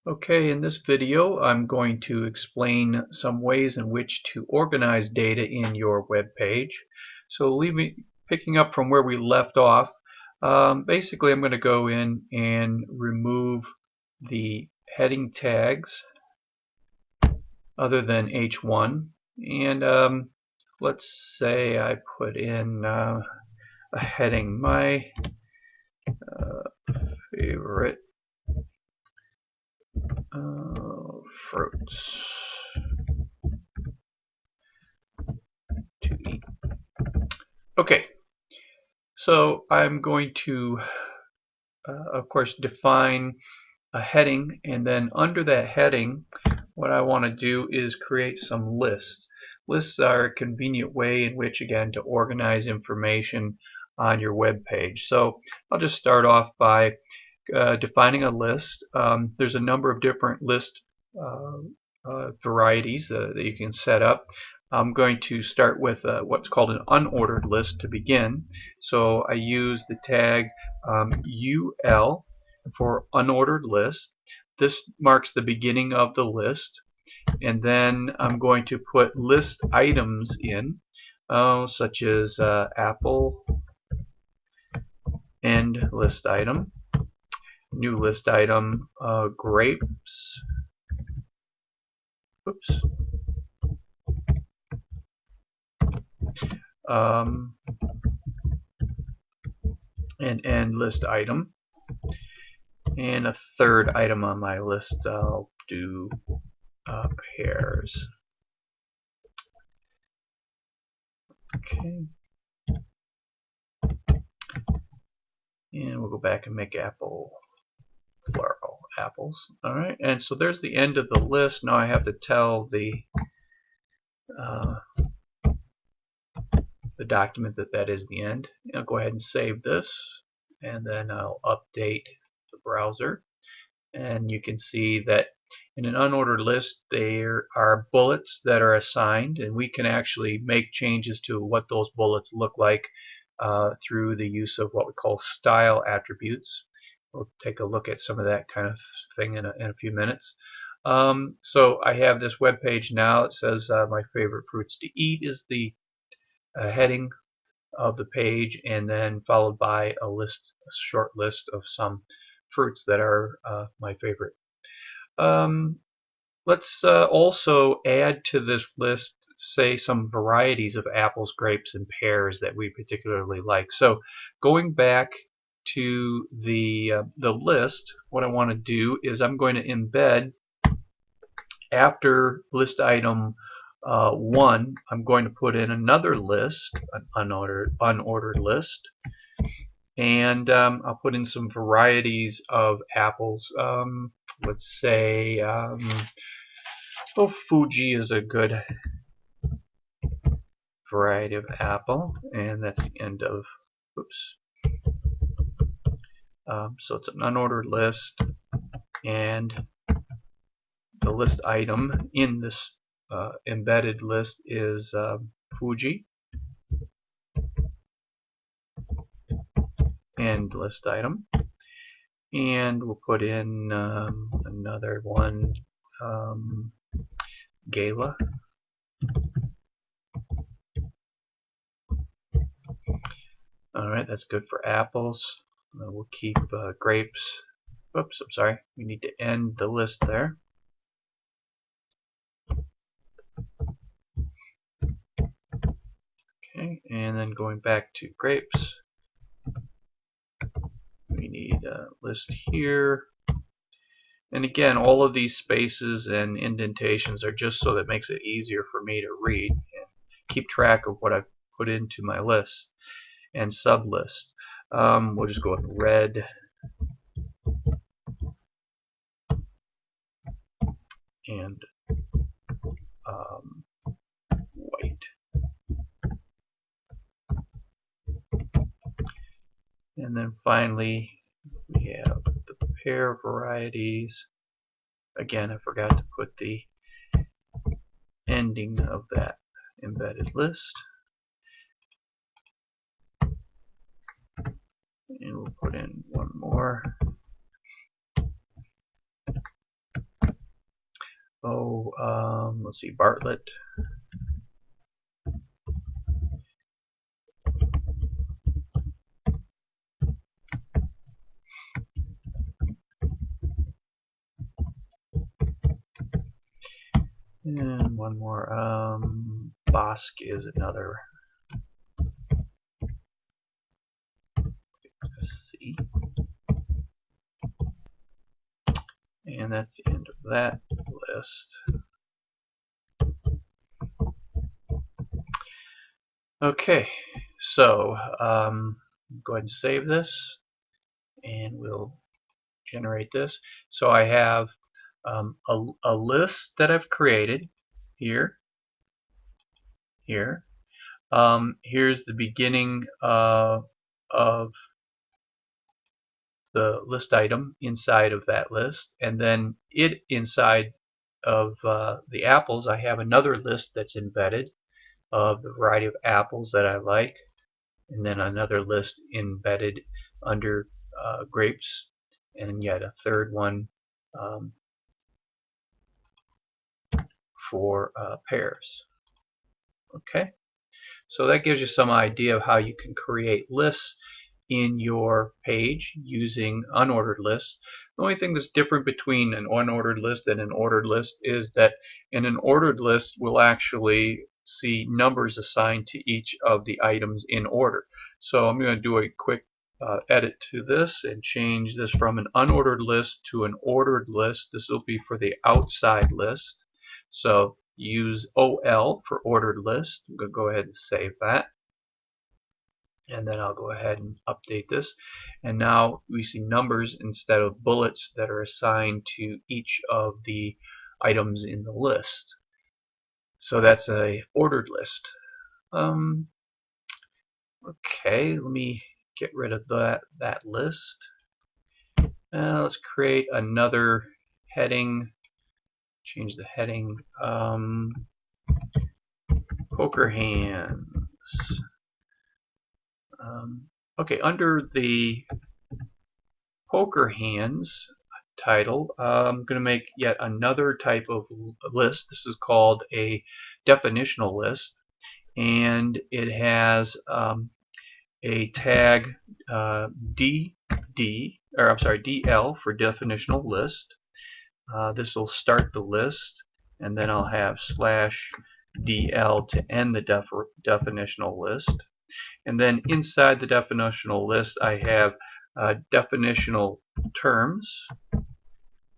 Okay, in this video I'm going to explain some ways in which to organize data in your web page. So picking up from where we left off, basically I'm going to go in and remove the heading tags other than H1, and let's say I put in a heading, my favorite fruits to eat. Okay, so I'm going to of course define a heading, and then under that heading what I want to do is create some lists. Lists are a convenient way in which, again, to organize information on your web page. So I'll just start off by defining a list. There's a number of different list varieties that you can set up. I'm going to start with what's called an unordered list to begin. So I use the tag UL for unordered list. This marks the beginning of the list, and then I'm going to put list items in, such as apple, end list item, new list item, grapes, oops, and end list item, and a third item on my list I'll do pears. Okay, and we'll go back and make apple plural, apples. Alright, and so there's the end of the list. Now I have to tell the document that is the end. I'll go ahead and save this, and then I'll update the browser, and you can see that in an unordered list there are bullets that are assigned, and we can actually make changes to what those bullets look like through the use of what we call style attributes. We'll take a look at some of that kind of thing in a few minutes. So I have this web page now. It says my favorite fruits to eat is the heading of the page, and then followed by a short list of some fruits that are my favorite. Let's also add to this list, say, some varieties of apples, grapes, and pears that we particularly like. So going back to the list, what I want to do is I'm going to embed after list item 1, I'm going to put in another list, an unordered list, and I'll put in some varieties of apples. Let's say Fuji is a good variety of apple, and that's the end of, oops. So it's an unordered list, and the list item in this embedded list is Fuji, and list item, and we'll put in another one, Gala. Alright, that's good for apples. We'll keep grapes. Oops, I'm sorry. We need to end the list there. Okay, and then going back to grapes, we need a list here. And again, all of these spaces and indentations are just so that it makes it easier for me to read and keep track of what I've put into my list and sublist. We'll just go with red and white. And then finally we have the pear varieties. Again, I forgot to put the ending of that embedded list. And we'll put in one more. let's see, Bartlett. And one more. Bosk is another. C. And that's the end of that list. Okay, so go ahead and save this, and we'll generate this. So I have a list that I've created here. Here's the beginning of the list item inside of that list, and then inside of the apples I have another list that's embedded of the variety of apples that I like, and then another list embedded under grapes, and yet a third one for pears. Okay, so that gives you some idea of how you can create lists in your page using unordered lists. The only thing that's different between an unordered list and an ordered list is that in an ordered list we'll actually see numbers assigned to each of the items in order. So I'm going to do a quick edit to this and change this from an unordered list to an ordered list. This will be for the outside list. So use OL for ordered list. I'm going to go ahead and save that. And then I'll go ahead and update this. And now we see numbers instead of bullets that are assigned to each of the items in the list. So that's a ordered list. Okay, let me get rid of that list. Let's create another heading. Change the heading. Poker hands. Okay, under the poker hands title, I'm going to make yet another type of list. This is called a definitional list, and it has a tag DL for definitional list. This will start the list, and then I'll have /DL to end the definitional list. And then inside the definitional list I have definitional terms.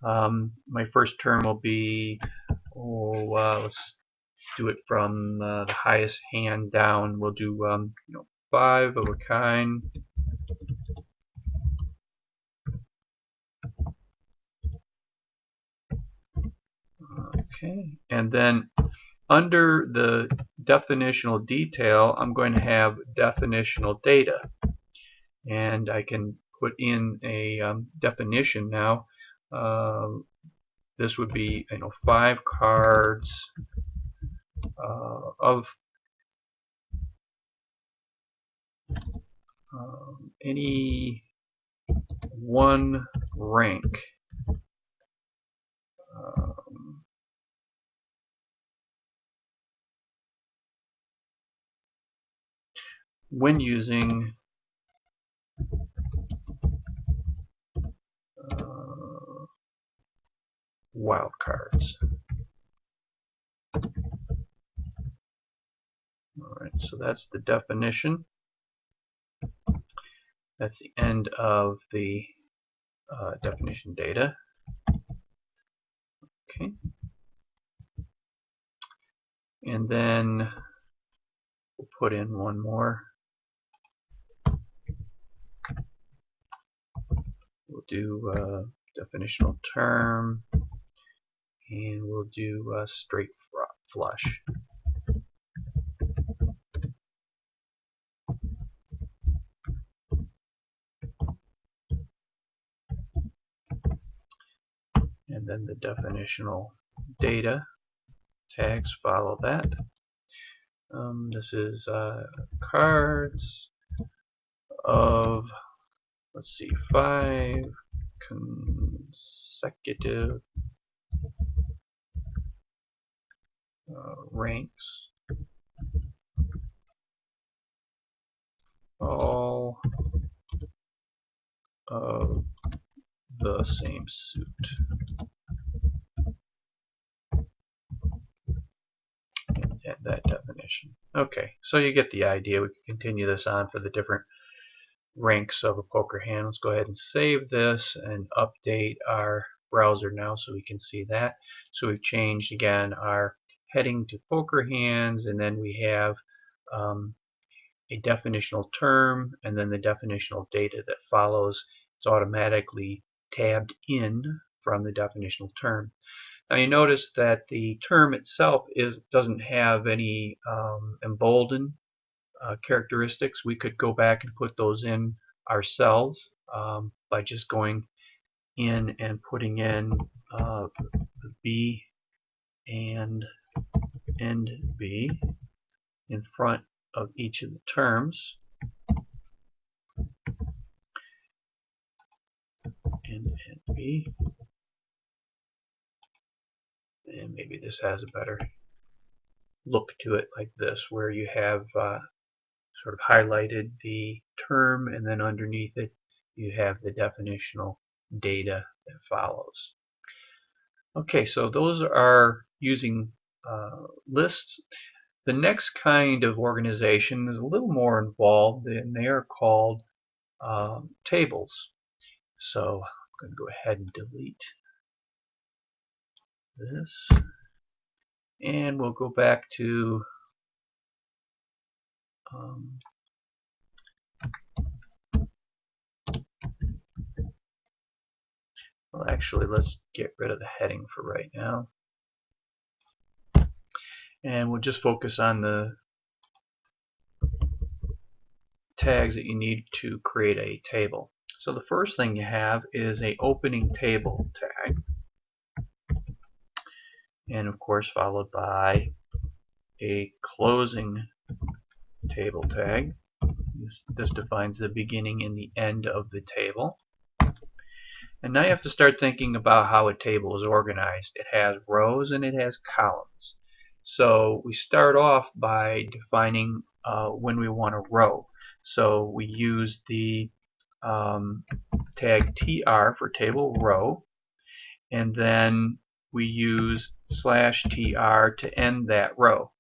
My first term will be, let's do it from the highest hand down. We'll do 5 of a kind. Okay, and then under the definitional detail I'm going to have definitional data, and I can put in a definition now. This would be 5 cards of any one rank. When using wild cards. Alright, so that's the definition. That's the end of the definition data. Okay. And then we'll put in one more. We'll do definitional term, and we'll do straight flush. And then the definitional data tags follow that. This is cards of, let's see, 5 consecutive ranks all of the same suit. And that definition. Okay, so you get the idea. We can continue this on for the different ranks of a poker hand. Let's go ahead and save this and update our browser now so we can see that. So we've changed again our heading to poker hands, and then we have a definitional term, and then the definitional data that follows. It's automatically tabbed in from the definitional term. Now you notice that the term itself doesn't have any embolden characteristics. We could go back and put those in ourselves by just going in and putting in B and end B in front of each of the terms. End B. And maybe this has a better look to it like this, where you have sort of highlighted the term, and then underneath it you have the definitional data that follows. Okay, so those are using lists. The next kind of organization is a little more involved, and they are called tables. So I'm going to go ahead and delete this, and we'll go back to well, actually, let's get rid of the heading for right now, and we'll just focus on the tags that you need to create a table. So the first thing you have is a opening table tag, and of course followed by a closing table tag. This defines the beginning and the end of the table. And now you have to start thinking about how a table is organized. It has rows and it has columns. So we start off by defining when we want a row. So we use the tag tr for table row, and then we use /tr to end that row.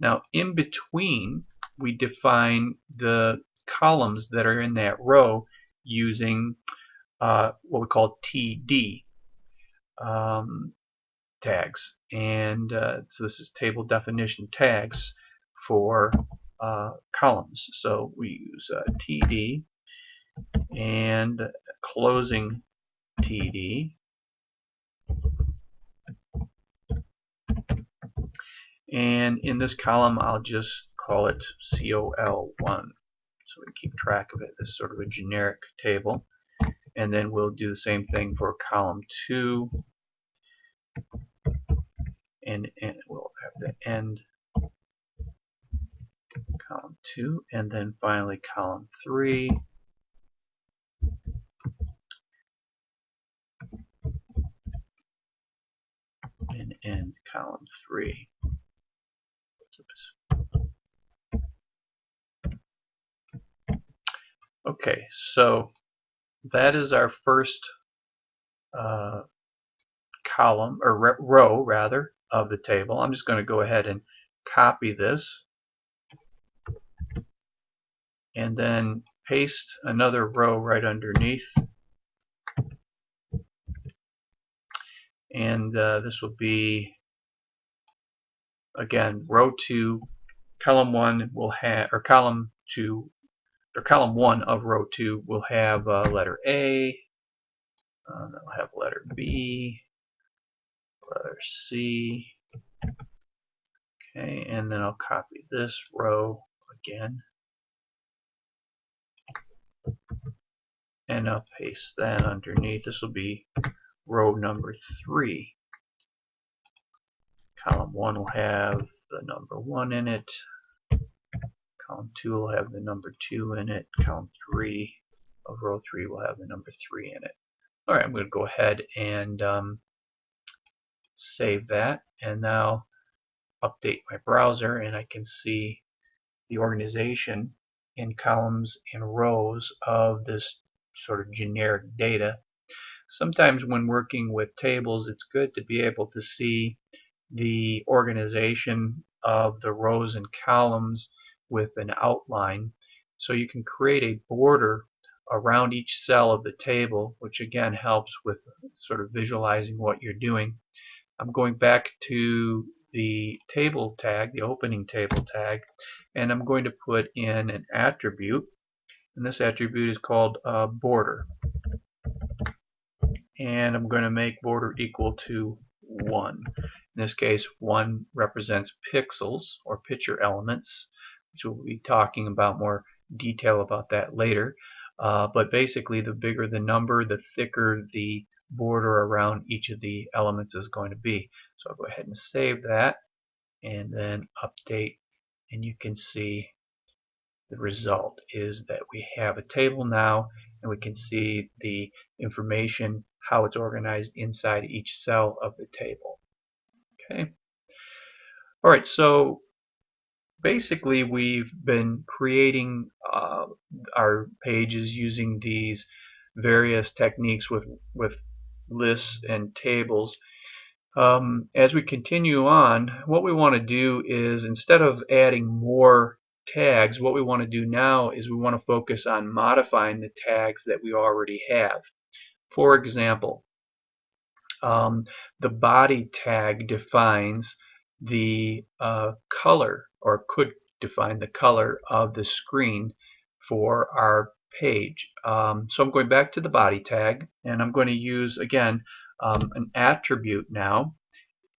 Now in between we define the columns that are in that row using what we call TD tags, and so this is table definition tags for columns. So we use TD and closing TD, and in this column I'll just call it COL1 so we keep track of it. This is sort of a generic table. And then we'll do the same thing for column 2, and we'll have the end column 2, and then finally column 3, and end column 3. Okay, so that is our first column, or row rather, of the table. I'm just going to go ahead and copy this and then paste another row right underneath, and this will be again row 2. Column 1 will have, or column 2, or column 1 of row 2 will have letter A, then we'll have letter B, letter C. Okay, and then I'll copy this row again, and I'll paste that underneath. This will be row number 3. Column 1 will have the number 1 in it. Column 2 will have the number 2 in it. Column 3 of row 3 will have the number 3 in it. Alright, I'm going to go ahead and save that. And now update my browser, and I can see the organization in columns and rows of this sort of generic data. Sometimes when working with tables, it's good to be able to see the organization of the rows and columns with an outline. So you can create a border around each cell of the table, which again helps with sort of visualizing what you're doing. I'm going back to the table tag, the opening table tag, and I'm going to put in an attribute, and this attribute is called border. And I'm going to make border equal to 1. In this case, 1 represents pixels or picture elements, which we'll be talking about more detail about that later. But basically, the bigger the number, the thicker the border around each of the elements is going to be. So I'll go ahead and save that and then update, and you can see the result is that we have a table now, and we can see the information, how it's organized inside each cell of the table. Okay. All right, so basically we've been creating our pages using these various techniques with lists and tables. As we continue on, what we want to do is, instead of adding more tags, what we want to do now is we want to focus on modifying the tags that we already have. For example, the body tag defines the color, or could define the color of the screen for our page. So I'm going back to the body tag, and I'm going to use again an attribute now.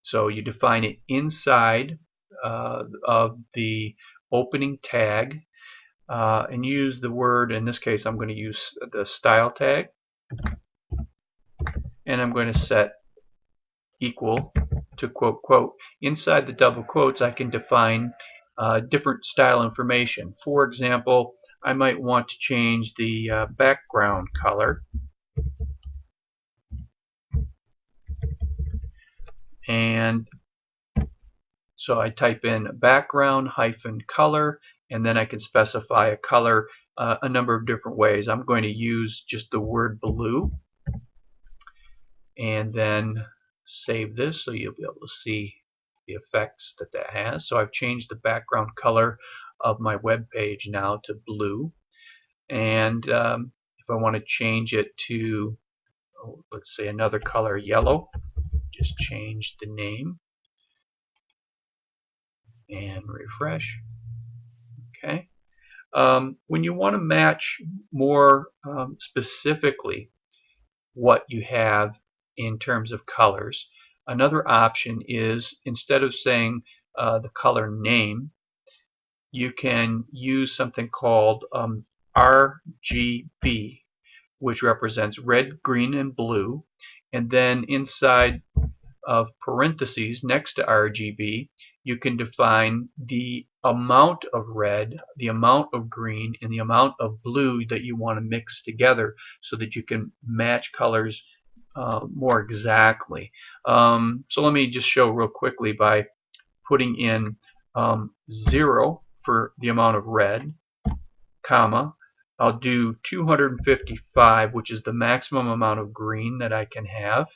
So you define it inside of the opening tag, and use the word, in this case I'm going to use the style tag, and I'm going to set equal to quote quote. Inside the double quotes I can define different style information. For example, I might want to change the background color, and so I type in background hyphen color, and then I can specify a color a number of different ways. I'm going to use just the word blue, and then save this so you'll be able to see the effects that that has. So I've changed the background color of my web page now to blue, and if I want to change it to, let's say, another color, yellow, just change the name and refresh. Okay. When you want to match more specifically what you have in terms of colors, another option is, instead of saying the color name, you can use something called RGB, which represents red, green, and blue, and then inside of parentheses next to RGB you can define the amount of red, the amount of green, and the amount of blue that you want to mix together so that you can match colors more exactly. So let me just show real quickly by putting in 0 for the amount of red, comma, I'll do 255, which is the maximum amount of green that I can have,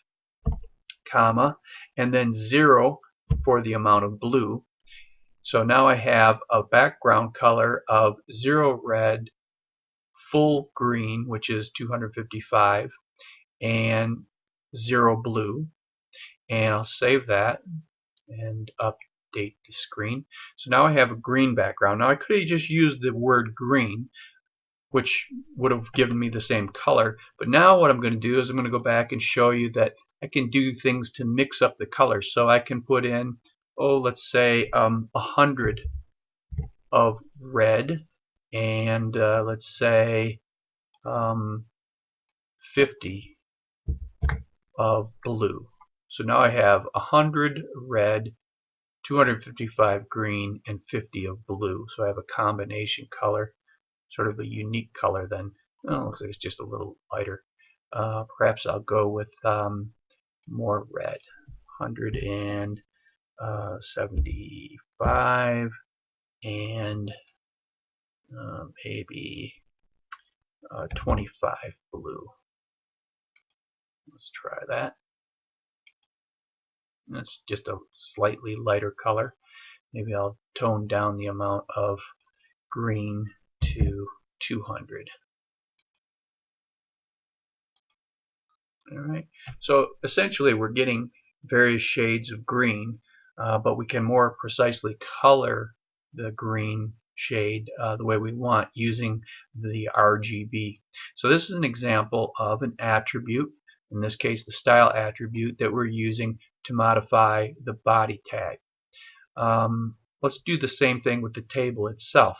comma, and then 0 for the amount of blue. So now I have a background color of 0 red, full green, which is 255, and 0 blue. And I'll save that and update the screen. So now I have a green background. Now I could have just used the word green, which would have given me the same color, but now what I'm going to do is I'm going to go back and show you that I can do things to mix up the colors. So I can put in, let's say 100 of red, and let's say 50 of blue. So now I have 100 red, 255 green, and 50 of blue. So I have a combination color, sort of a unique color then. Oh, looks like it's just a little lighter. Perhaps I'll go with more red, 100 and 75 and maybe 25 blue. Let's try that. That's just a slightly lighter color. Maybe I'll tone down the amount of green to 200. Alright, so essentially we're getting various shades of green, but we can more precisely color the green shade the way we want using the RGB. So this is an example of an attribute, in this case the style attribute, that we're using to modify the body tag. Let's do the same thing with the table itself.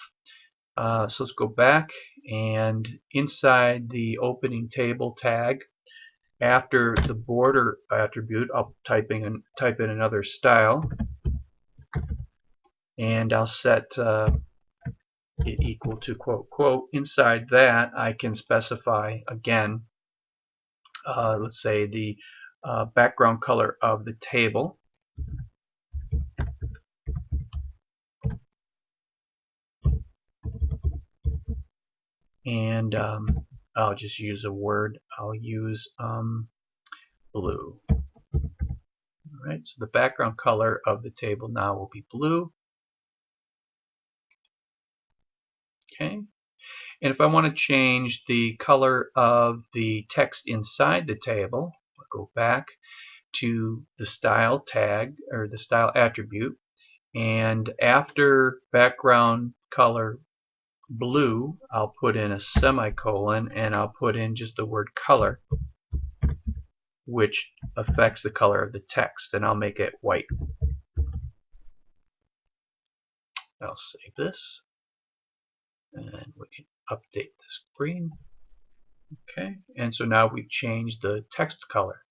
So let's go back, and inside the opening table tag, after the border attribute, I'll type in another style, and I'll set it equal to quote quote. Inside that I can specify again, let's say the background color of the table, and I'll just use a word. I'll use blue. Alright, so the background color of the table now will be blue. Okay, and if I want to change the color of the text inside the table, I'll go back to the style tag, or the style attribute, and after background color blue, I'll put in a semicolon, and I'll put in just the word color, which affects the color of the text, and I'll make it white. I'll save this, and we can update the screen. Okay, and so now we've changed the text color.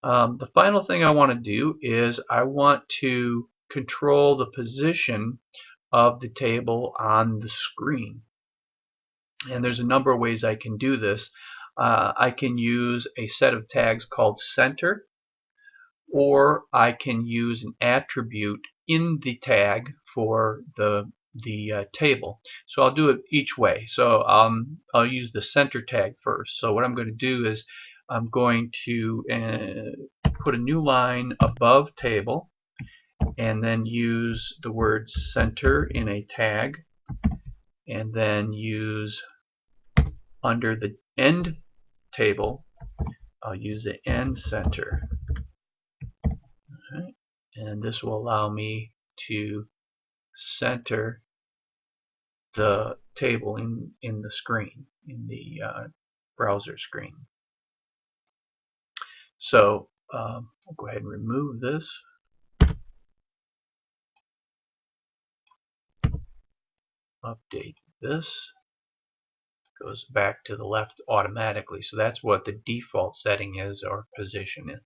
The final thing I want to do is I want to control the position of the table on the screen. And there's a number of ways I can do this. I can use a set of tags called center, or I can use an attribute in the tag for the table. So I'll do it each way. So I'll use the center tag first. So what I'm going to do is I'm going to put a new line above table, and then use the word center in a tag, and then use under the end table, I'll use the end center. Alright, and this will allow me to center the table in the screen, in the browser screen. So I'll go ahead and remove this. Update this. Goes back to the left automatically. So that's what the default setting is, or position is.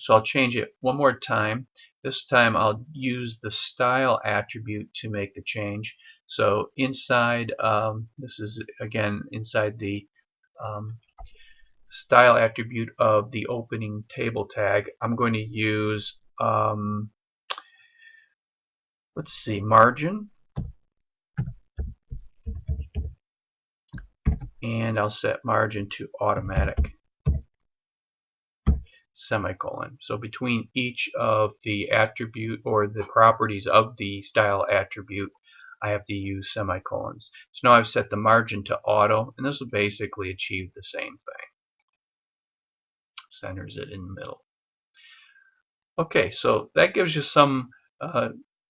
So I'll change it one more time. This time I'll use the style attribute to make the change. So inside, this is again inside the style attribute of the opening table tag, I'm going to use, let's see, margin. And I'll set margin to automatic, semicolon. So between each of the attribute or the properties of the style attribute, I have to use semicolons. So now I've set the margin to auto, and this will basically achieve the same thing. Centers it in the middle. Okay, so that gives you some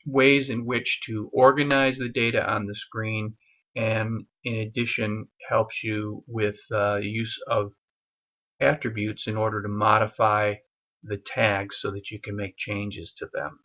ways in which to organize the data on the screen, and in addition helps you with the use of attributes in order to modify the tags so that you can make changes to them.